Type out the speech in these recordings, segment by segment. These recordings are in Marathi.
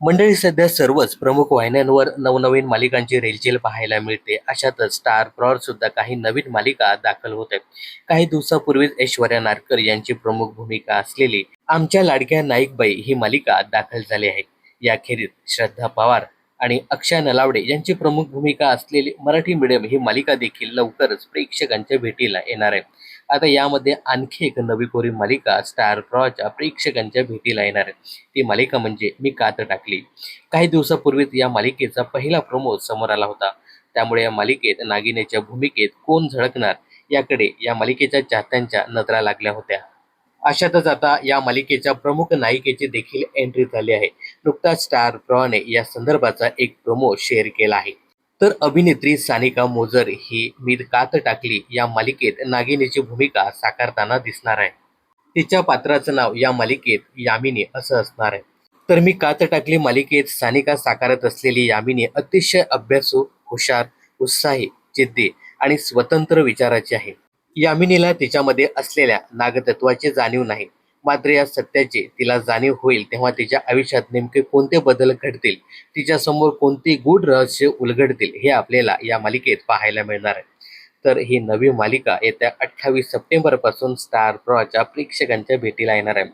मंडळी सध्या सर्वच प्रमुख वाहिन्यांवर नवनवीन मालिकांची रेलचेल पाहायला मिळते. अशातच स्टार प्रॉवर सुद्धा काही नवीन मालिका दाखल होत आहेत. काही दिवसापूर्वीच ऐश्वर्या नारकर यांची प्रमुख भूमिका असलेली आमच्या लाडक्या नाईकबाई ही मालिका दाखल झाली आहे. याखेरीज श्रद्धा पवार आणि अक्षय नलावडे यांची प्रमुख भूमिका असलेली मराठी मीडियम ही मालिका देखील लवकरच प्रेक्षकांच्या भेटीला येणार आहे. आता यामध्ये आणखी एक नवी कोरी मालिका स्टार प्रवाहच्या प्रेक्षकांच्या भेटीला येणार आहे. ती मालिका म्हणजे मी कात टाकली. काही दिवसापूर्वीच या मालिकेचा पहिला प्रोमो समोर आला होता. त्यामुळे या मालिकेत नागिनीच्या भूमिकेत कोण झळकणार याकडे या मालिकेच्या चाहत्यांच्या नजरा लागल्या होत्या. अशातच आता या मालिकेच्या प्रमुख नायिकेची देखील एंट्री झाली आहे. नुकताच स्टार प्रवाहने या संदर्भाचा एक प्रोमो शेअर केला आहे. तर अभिनेत्री सानिका मोजर ही मी कात टाकली या मालिकेत नागिनीची भूमिका साकारताना दिसणार आहे. तिच्या पात्राचं नाव या मालिकेत यामिनी असं असणार आहे. तर मी कात टाकली मालिकेत सानिका साकारत असलेली यामिनी अतिशय अभ्यासू, हुशार, उत्साही, जिद्दी आणि स्वतंत्र विचाराची आहे. यामिनीला तिच्यामध्ये असलेल्या नागतत्वाची जाणीव नाही. मात्र या सत्याची तिला जाणीव होईल तेव्हा तिच्या आयुष्यात नेमके कोणते बदल घडतील, तिच्यासमोर कोणती गूढ रहस्य उलगडतील हे आपल्याला या मालिकेत पाहायला मिळणार आहे. तर ही नवी मालिका येत्या 28 सप्टेंबरपासून स्टार प्रवाहच्या प्रेक्षकांच्या भेटीला येणार आहे.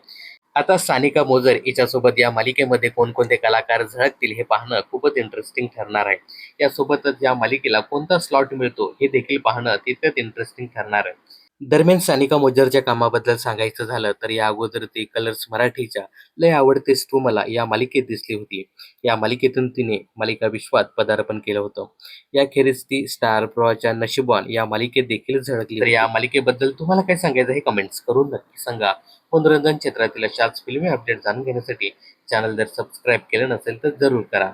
आता सानिका मोजर हिच्यासोबत या मालिकेमध्ये कोणकोणते कलाकार झळकतील हे पाहणं खूपच इंटरेस्टिंग ठरणार आहे. यासोबतच या मालिकेला कोणता स्लॉट मिळतो हे देखील पाहणं तितकंच इंटरेस्टिंग ठरणार आहे. दरम्यान सानिका मोजरच्या कामाबद्दल सांगायचं झालं तर या अगोदर ती कलर्स मराठीच्या लय आवडतेस तू मला या मालिकेत दिसली होती. या मालिकेतून तिने मालिका विश्वात पदार्पण केलं होतं. याखेरीज ती स्टार प्रवाहच्या नशीबवान या मालिकेत देखील झळकली. तर या मालिकेबद्दल तुम्हाला काय सांगायचं हे कमेंट्स करून नक्की सांगा. मनोरंजन क्षेत्रातील अशाच फिल्मी अपडेट जाणून घेण्यासाठी चॅनल जर सबस्क्राईब केलं नसेल तर जरूर करा.